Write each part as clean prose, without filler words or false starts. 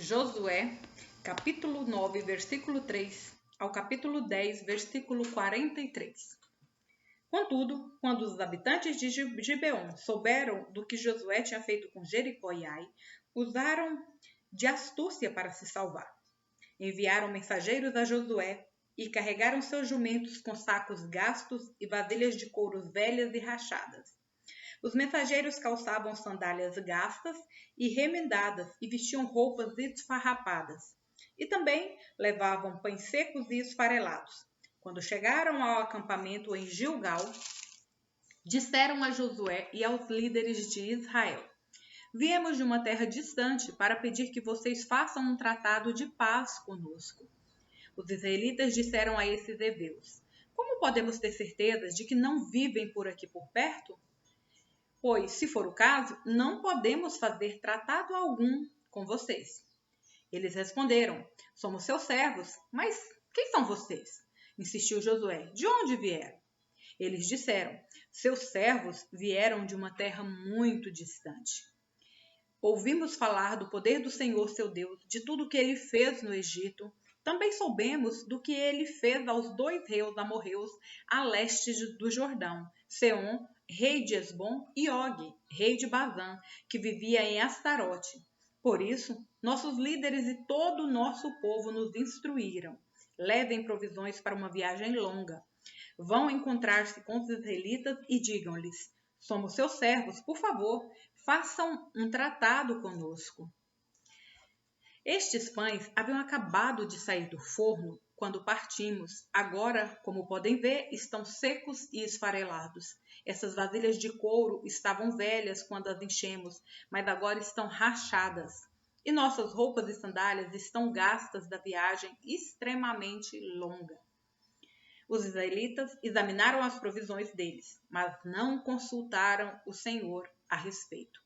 Josué, capítulo 9, versículo 3 ao capítulo 10, versículo 43. Contudo, quando os habitantes de Gibeon souberam do que Josué tinha feito com Jericó e Ai, usaram de astúcia para se salvar. Enviaram mensageiros a Josué e carregaram seus jumentos com sacos gastos e vasilhas de couro velhas e rachadas. Os mensageiros calçavam sandálias gastas e remendadas e vestiam roupas esfarrapadas. E também levavam pães secos e esfarelados. Quando chegaram ao acampamento em Gilgal, disseram a Josué e aos líderes de Israel: Viemos de uma terra distante para pedir que vocês façam um tratado de paz conosco. Os israelitas disseram a esses heveus: Como podemos ter certeza de que não vivem por aqui por perto? Pois, se for o caso, não podemos fazer tratado algum com vocês. Eles responderam: Somos seus servos, mas quem são vocês? Insistiu Josué: De onde vieram? Eles disseram: Seus servos vieram de uma terra muito distante. Ouvimos falar do poder do Senhor, seu Deus, de tudo que ele fez no Egito. Também soubemos do que ele fez aos 2 reis amorreus a leste do Jordão, Seom, rei de Esbom, e Og, rei de Bazã, que vivia em Astarote. Por isso, nossos líderes e todo o nosso povo nos instruíram. Levem provisões para uma viagem longa. Vão encontrar-se com os israelitas e digam-lhes: Somos seus servos, por favor, façam um tratado conosco. Estes pães haviam acabado de sair do forno quando partimos. Agora, como podem ver, estão secos e esfarelados. Essas vasilhas de couro estavam velhas quando as enchemos, mas agora estão rachadas. E nossas roupas e sandálias estão gastas da viagem extremamente longa. Os israelitas examinaram as provisões deles, mas não consultaram o Senhor a respeito.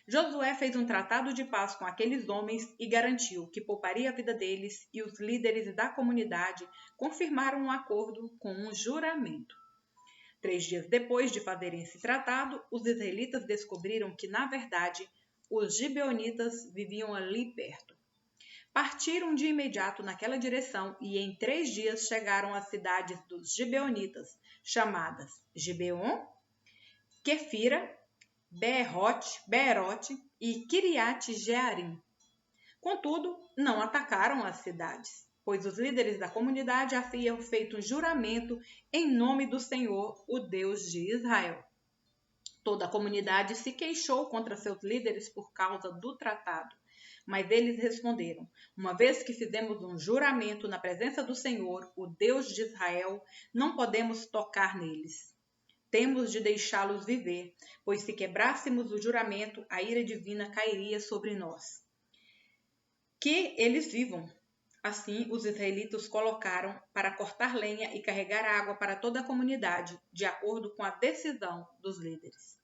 Josué fez um tratado de paz com aqueles homens e garantiu que pouparia a vida deles, e os líderes da comunidade confirmaram um acordo com um juramento. 3 dias depois de fazerem esse tratado, os israelitas descobriram que, na verdade, os gibeonitas viviam ali perto. Partiram de imediato naquela direção e em 3 dias chegaram às cidades dos gibeonitas, chamadas Gibeon, Quefira, Beerote e Quiriate-Jearim. Contudo, não atacaram as cidades, pois os líderes da comunidade haviam feito um juramento em nome do Senhor, o Deus de Israel. Toda a comunidade se queixou contra seus líderes por causa do tratado, mas eles responderam: Uma vez que fizemos um juramento na presença do Senhor, o Deus de Israel, não podemos tocar neles. Temos de deixá-los viver, pois se quebrássemos o juramento, a ira divina cairia sobre nós. Que eles vivam. Assim, os israelitas colocaram para cortar lenha e carregar água para toda a comunidade, de acordo com a decisão dos líderes.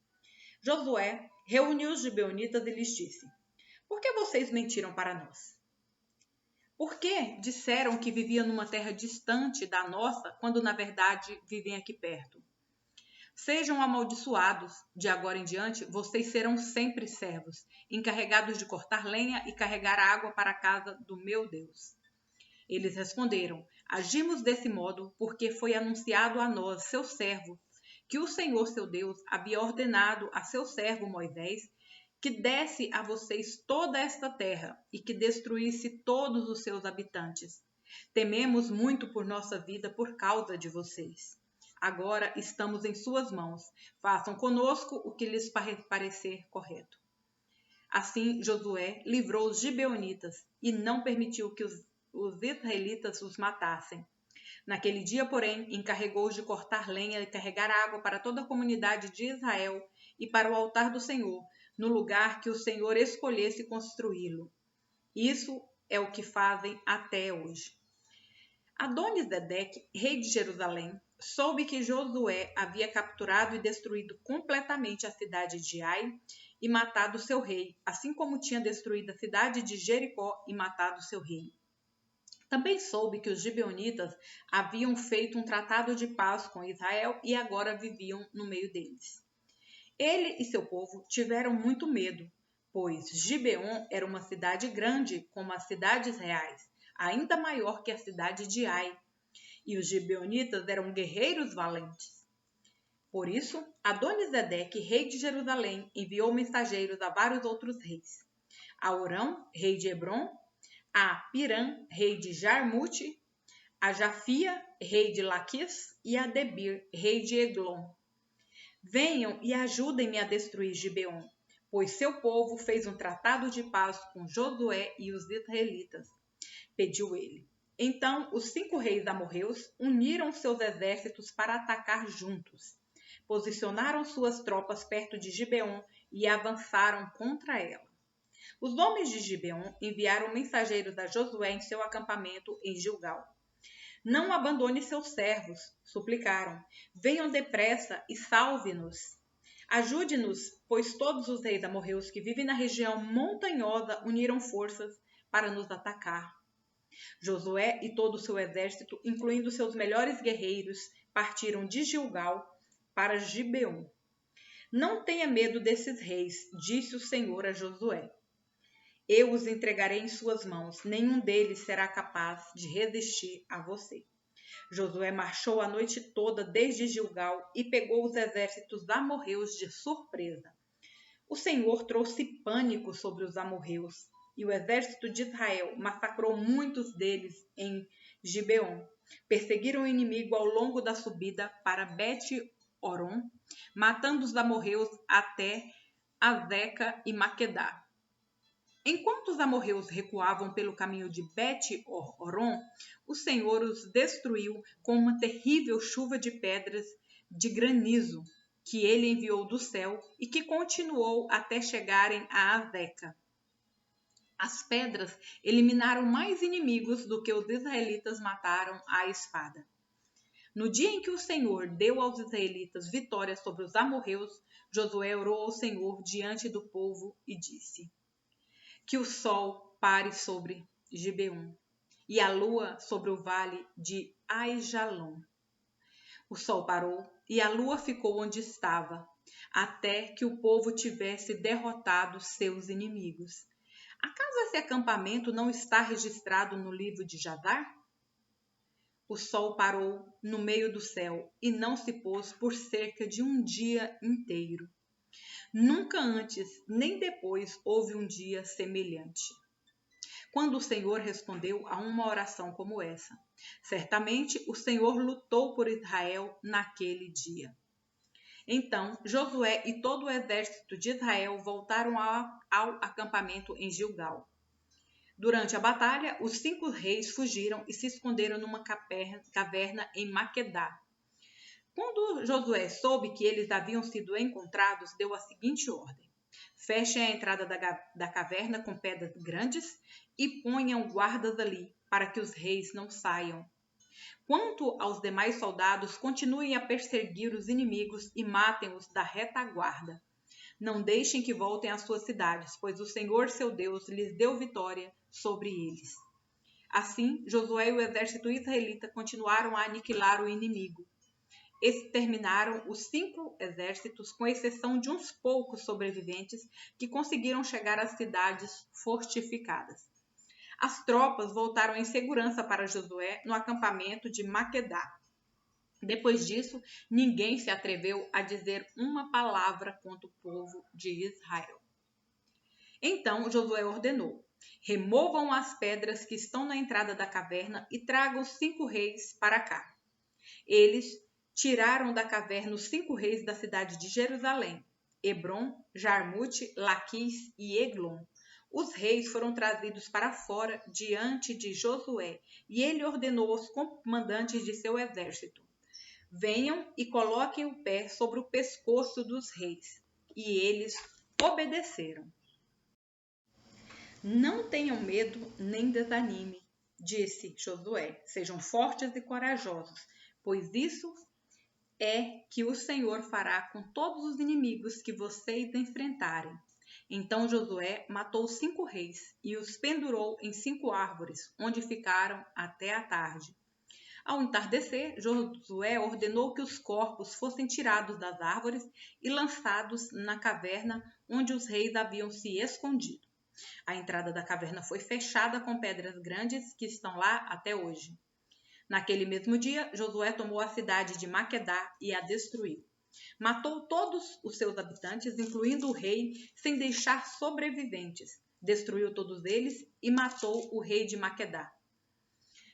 Josué reuniu os gibeonitas e lhes disse: Por que vocês mentiram para nós? Por que disseram que viviam numa terra distante da nossa, quando na verdade vivem aqui perto? Sejam amaldiçoados. De agora em diante, vocês serão sempre servos, encarregados de cortar lenha e carregar água para a casa do meu Deus. Eles responderam: Agimos desse modo porque foi anunciado a nós, seu servo, que o Senhor, seu Deus, havia ordenado a seu servo Moisés que desse a vocês toda esta terra e que destruísse todos os seus habitantes. Tememos muito por nossa vida por causa de vocês. Agora estamos em suas mãos. Façam conosco o que lhes parecer correto. Assim, Josué livrou os gibeonitas e não permitiu que os israelitas os matassem. Naquele dia, porém, encarregou-os de cortar lenha e carregar água para toda a comunidade de Israel e para o altar do Senhor, no lugar que o Senhor escolhesse construí-lo. Isso é o que fazem até hoje. Adoni-Zedeque, rei de Jerusalém, soube que Josué havia capturado e destruído completamente a cidade de Ai e matado seu rei, assim como tinha destruído a cidade de Jericó e matado seu rei. Também soube que os gibeonitas haviam feito um tratado de paz com Israel e agora viviam no meio deles. Ele e seu povo tiveram muito medo, pois Gibeon era uma cidade grande, como as cidades reais, ainda maior que a cidade de Ai, e os gibeonitas eram guerreiros valentes. Por isso, Adonisedeque, rei de Jerusalém, enviou mensageiros a vários outros reis: a Orão, rei de Hebron, a Pirã, rei de Jarmute, a Jafia, rei de Laquis, e a Debir, rei de Eglon. Venham e ajudem-me a destruir Gibeon, pois seu povo fez um tratado de paz com Josué e os israelitas, pediu ele. Então os 5 reis amorreus uniram seus exércitos para atacar juntos. Posicionaram suas tropas perto de Gibeon e avançaram contra ela. Os homens de Gibeon enviaram mensageiros a Josué em seu acampamento em Gilgal. Não abandone seus servos, suplicaram. Venham depressa e salve-nos. Ajude-nos, pois todos os reis amorreus que vivem na região montanhosa uniram forças para nos atacar. Josué e todo o seu exército, incluindo seus melhores guerreiros, partiram de Gilgal para Gibeon. Não tenha medo desses reis, disse o Senhor a Josué. Eu os entregarei em suas mãos, nenhum deles será capaz de resistir a você. Josué marchou a noite toda desde Gilgal e pegou os exércitos amorreus de surpresa. O Senhor trouxe pânico sobre os amorreus, e o exército de Israel massacrou muitos deles em Gibeon. Perseguiram o inimigo ao longo da subida para Bet-Horon, matando os amorreus até Azeca e Maquedá. Enquanto os amorreus recuavam pelo caminho de Bet-Horon, o Senhor os destruiu com uma terrível chuva de pedras de granizo que ele enviou do céu e que continuou até chegarem a Azeca. As pedras eliminaram mais inimigos do que os israelitas mataram à espada. No dia em que o Senhor deu aos israelitas vitória sobre os amorreus, Josué orou ao Senhor diante do povo e disse: que o sol pare sobre Gibeon e a lua sobre o vale de Aijalon. O sol parou e a lua ficou onde estava, até que o povo tivesse derrotado seus inimigos. Acaso esse acampamento não está registrado no livro de Jadar? O sol parou no meio do céu e não se pôs por cerca de um dia inteiro. Nunca antes nem depois houve um dia semelhante. Quando o Senhor respondeu a uma oração como essa, certamente o Senhor lutou por Israel naquele dia. Então Josué e todo o exército de Israel voltaram ao acampamento em Gilgal. Durante a batalha, os 5 reis fugiram e se esconderam numa caverna em Maquedá. Quando Josué soube que eles haviam sido encontrados, deu a seguinte ordem: fechem a entrada da caverna com pedras grandes e ponham guardas ali, para que os reis não saiam. Quanto aos demais soldados, continuem a perseguir os inimigos e matem-os da retaguarda. Não deixem que voltem às suas cidades, pois o Senhor, seu Deus, lhes deu vitória sobre eles. Assim, Josué e o exército israelita continuaram a aniquilar o inimigo. Exterminaram os 5 exércitos, com exceção de uns poucos sobreviventes que conseguiram chegar às cidades fortificadas. As tropas voltaram em segurança para Josué no acampamento de Maquedá. Depois disso, ninguém se atreveu a dizer uma palavra contra o povo de Israel. Então Josué ordenou: removam as pedras que estão na entrada da caverna e tragam os 5 reis para cá. Eles tiraram da caverna os 5 reis da cidade de Jerusalém, Hebron, Jarmute, Laquis e Eglon. Os reis foram trazidos para fora diante de Josué, e ele ordenou aos comandantes de seu exército: venham e coloquem o pé sobre o pescoço dos reis. E eles obedeceram. Não tenham medo nem desanime, disse Josué. Sejam fortes e corajosos, pois isso é que o Senhor fará com todos os inimigos que vocês enfrentarem. Então Josué matou os 5 reis e os pendurou em 5 árvores, onde ficaram até a tarde. Ao entardecer, Josué ordenou que os corpos fossem tirados das árvores e lançados na caverna onde os reis haviam se escondido. A entrada da caverna foi fechada com pedras grandes que estão lá até hoje. Naquele mesmo dia, Josué tomou a cidade de Maquedá e a destruiu. Matou todos os seus habitantes, incluindo o rei, sem deixar sobreviventes. Destruiu todos eles e matou o rei de Maquedá,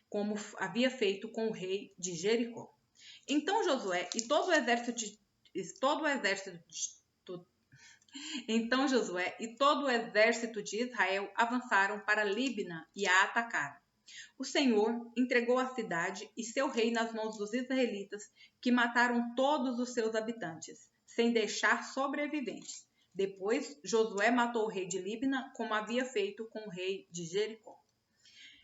como havia feito com o rei de Jericó. Então Josué e todo o exército de Israel avançaram para Líbina e a atacaram. O Senhor entregou a cidade e seu rei nas mãos dos israelitas, que mataram todos os seus habitantes, sem deixar sobreviventes. Depois, Josué matou o rei de Líbina, como havia feito com o rei de Jericó.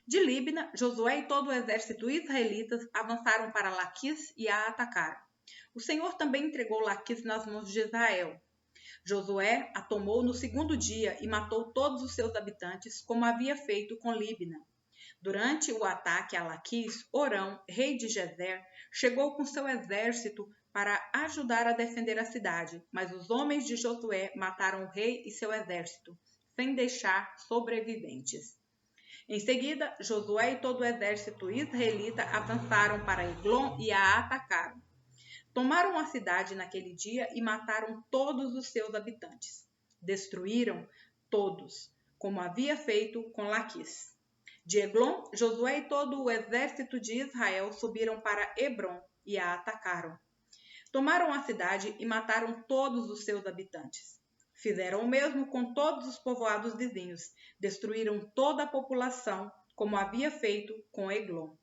De Líbina, Josué e todo o exército israelitas avançaram para Laquis e a atacaram. O Senhor também entregou Laquis nas mãos de Israel. Josué a tomou no segundo dia e matou todos os seus habitantes, como havia feito com Líbina. Durante o ataque a Laquis, Orão, rei de Gezer, chegou com seu exército para ajudar a defender a cidade, mas os homens de Josué mataram o rei e seu exército, sem deixar sobreviventes. Em seguida, Josué e todo o exército israelita avançaram para Eglon e a atacaram. Tomaram a cidade naquele dia e mataram todos os seus habitantes. Destruíram todos, como havia feito com Laquis. De Eglon, Josué e todo o exército de Israel subiram para Hebrom e a atacaram. Tomaram a cidade e mataram todos os seus habitantes. Fizeram o mesmo com todos os povoados vizinhos. Destruíram toda a população, como havia feito com Eglon.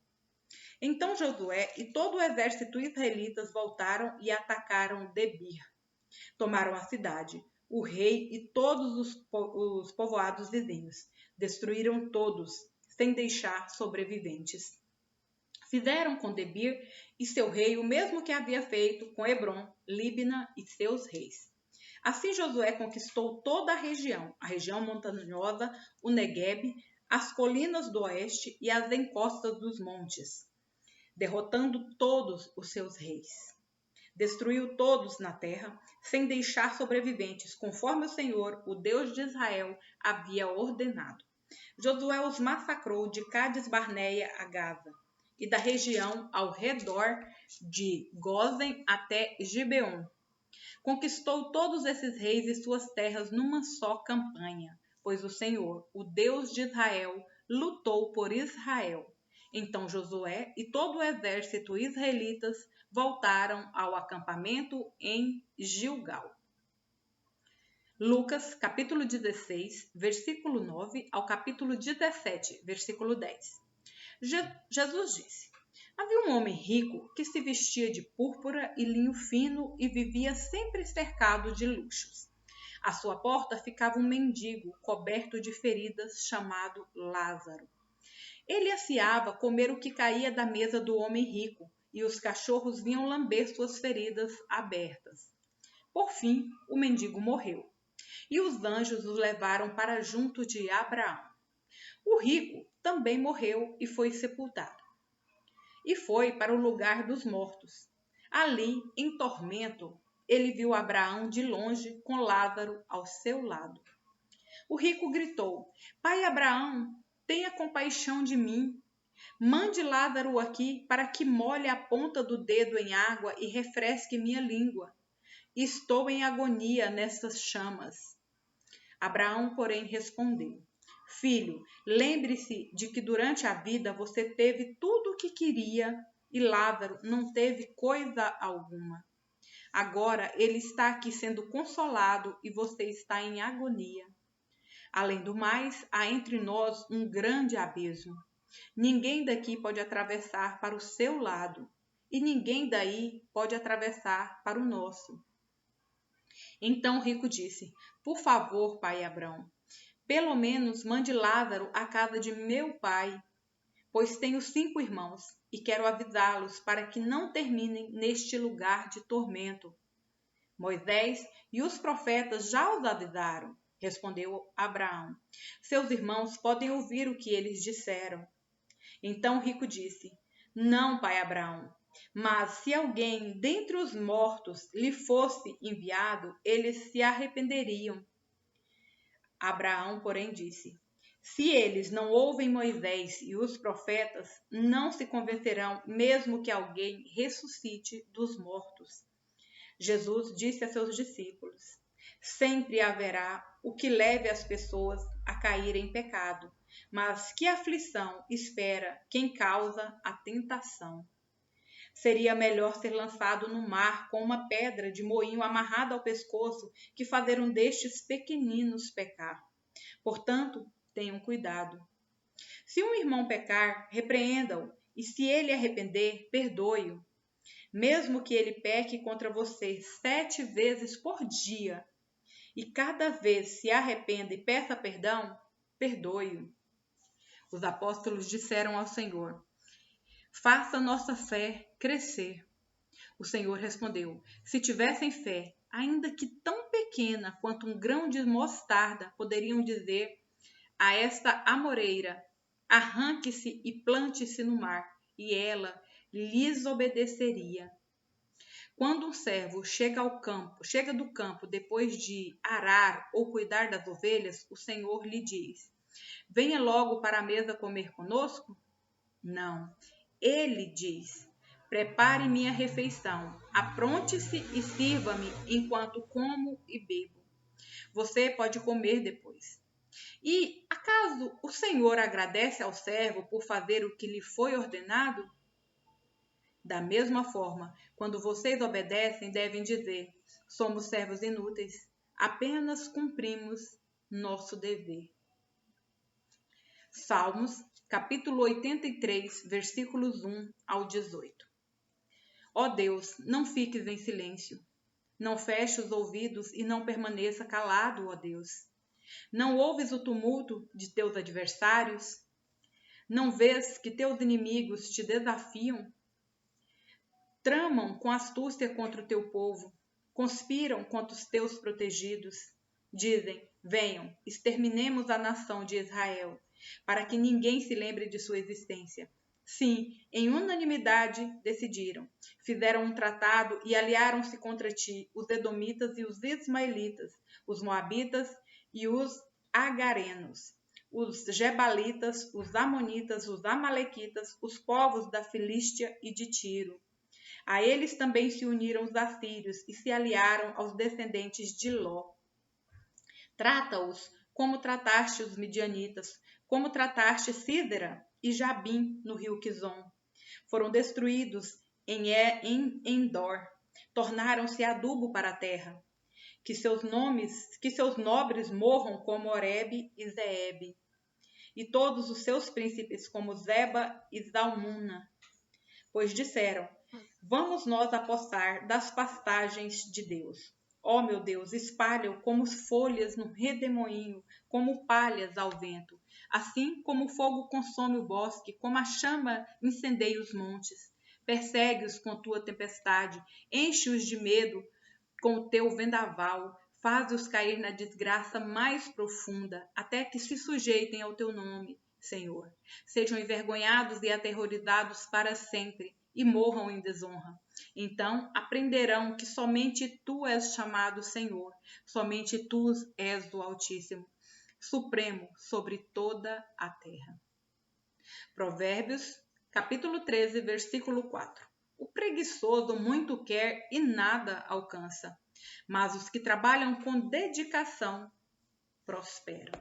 Então Josué e todo o exército israelitas voltaram e atacaram Debir. Tomaram a cidade, o rei e todos os povoados vizinhos. Destruíram todos, sem deixar sobreviventes. Fizeram com Debir e seu rei o mesmo que havia feito com Hebrom, Líbina e seus reis. Assim Josué conquistou toda a região montanhosa, o Neguebe, as colinas do oeste e as encostas dos montes, derrotando todos os seus reis. Destruiu todos na terra, sem deixar sobreviventes, conforme o Senhor, o Deus de Israel, havia ordenado. Josué os massacrou de Cades-Barneia a Gaza, e da região ao redor de Gósen até Gibeon. Conquistou todos esses reis e suas terras numa só campanha, pois o Senhor, o Deus de Israel, lutou por Israel. Então Josué e todo o exército israelitas voltaram ao acampamento em Gilgal. Lucas, capítulo 16, versículo 9 ao capítulo 17, versículo 10. Jesus disse: Havia um homem rico que se vestia de púrpura e linho fino e vivia sempre cercado de luxos. À sua porta ficava um mendigo coberto de feridas chamado Lázaro. Ele ansiava comer o que caía da mesa do homem rico, e os cachorros vinham lamber suas feridas abertas. Por fim, o mendigo morreu, e os anjos o levaram para junto de Abraão. O rico também morreu e foi sepultado. E foi para o lugar dos mortos. Ali, em tormento, ele viu Abraão de longe com Lázaro ao seu lado. O rico gritou: Pai Abraão, tenha compaixão de mim. Mande Lázaro aqui para que molhe a ponta do dedo em água e refresque minha língua. Estou em agonia nessas chamas. Abraão, porém, respondeu: Filho, lembre-se de que durante a vida você teve tudo o que queria e Lázaro não teve coisa alguma. Agora ele está aqui sendo consolado e você está em agonia. Além do mais, há entre nós um grande abismo. Ninguém daqui pode atravessar para o seu lado e ninguém daí pode atravessar para o nosso. Então o rico disse: Por favor, pai Abraão, pelo menos mande Lázaro à casa de meu pai, pois tenho 5 irmãos e quero avisá-los para que não terminem neste lugar de tormento. Moisés e os profetas já os avisaram, respondeu Abraão. Seus irmãos podem ouvir o que eles disseram. Então o rico disse: Não, pai Abraão, mas se alguém dentre os mortos lhe fosse enviado, eles se arrependeriam. Abraão, porém, disse: Se eles não ouvem Moisés e os profetas, não se convencerão, mesmo que alguém ressuscite dos mortos. Jesus disse a seus discípulos: Sempre haverá o que leve as pessoas a caírem em pecado, mas que aflição espera quem causa a tentação. Seria melhor ser lançado no mar com uma pedra de moinho amarrada ao pescoço que fazer um destes pequeninos pecar. Portanto, tenham cuidado. Se um irmão pecar, repreenda-o, e se ele arrepender, perdoe-o. Mesmo que ele peque contra você 7 vezes por dia, e cada vez se arrependa e peça perdão, perdoe-o. Os apóstolos disseram ao Senhor: Faça nossa fé crescer. O Senhor respondeu: Se tivessem fé, ainda que tão pequena quanto um grão de mostarda, poderiam dizer a esta amoreira: arranque-se e plante-se no mar, e ela lhes obedeceria. Quando um servo chega do campo depois de arar ou cuidar das ovelhas, o Senhor lhe diz: Venha logo para a mesa comer conosco? Não. Ele diz: Prepare minha refeição, apronte-se e sirva-me enquanto como e bebo. Você pode comer depois. E acaso o Senhor agradece ao servo por fazer o que lhe foi ordenado? Da mesma forma, quando vocês obedecem, devem dizer: somos servos inúteis, apenas cumprimos nosso dever. Salmos, capítulo 83, versículos 1 ao 18. Ó Deus, não fiques em silêncio. Não feche os ouvidos e não permaneça calado, ó Deus. Não ouves o tumulto de teus adversários? Não vês que teus inimigos te desafiam? Tramam com astúcia contra o teu povo, conspiram contra os teus protegidos. Dizem: venham, exterminemos a nação de Israel, para que ninguém se lembre de sua existência. Sim, em unanimidade decidiram. Fizeram um tratado e aliaram-se contra ti os edomitas e os ismaelitas, os moabitas e os agarenos, os gebalitas, os amonitas, os amalequitas, os povos da Filístia e de Tiro. A eles também se uniram os assírios e se aliaram aos descendentes de Ló. Trata-os como trataste os midianitas, como trataste Sísera e Jabim no rio Quizon. Foram destruídos em Endor, tornaram-se adubo para a terra. Que seus nobres morram como Oreb e Zeeb, e todos os seus príncipes como Zeba e Zalmuna. Pois disseram: vamos nós apossar das pastagens de Deus. Ó meu Deus, espalha-o como folhas no redemoinho, como palhas ao vento. Assim como o fogo consome o bosque, como a chama incendeia os montes. Persegue-os com tua tempestade, enche-os de medo com o teu vendaval, faz-os cair na desgraça mais profunda, até que se sujeitem ao teu nome, Senhor. Sejam envergonhados e aterrorizados para sempre, e morram em desonra. Então aprenderão que somente tu és chamado Senhor, somente tu és o Altíssimo, supremo sobre toda a terra. Provérbios, capítulo 13, versículo 4. O preguiçoso muito quer e nada alcança, mas os que trabalham com dedicação prosperam.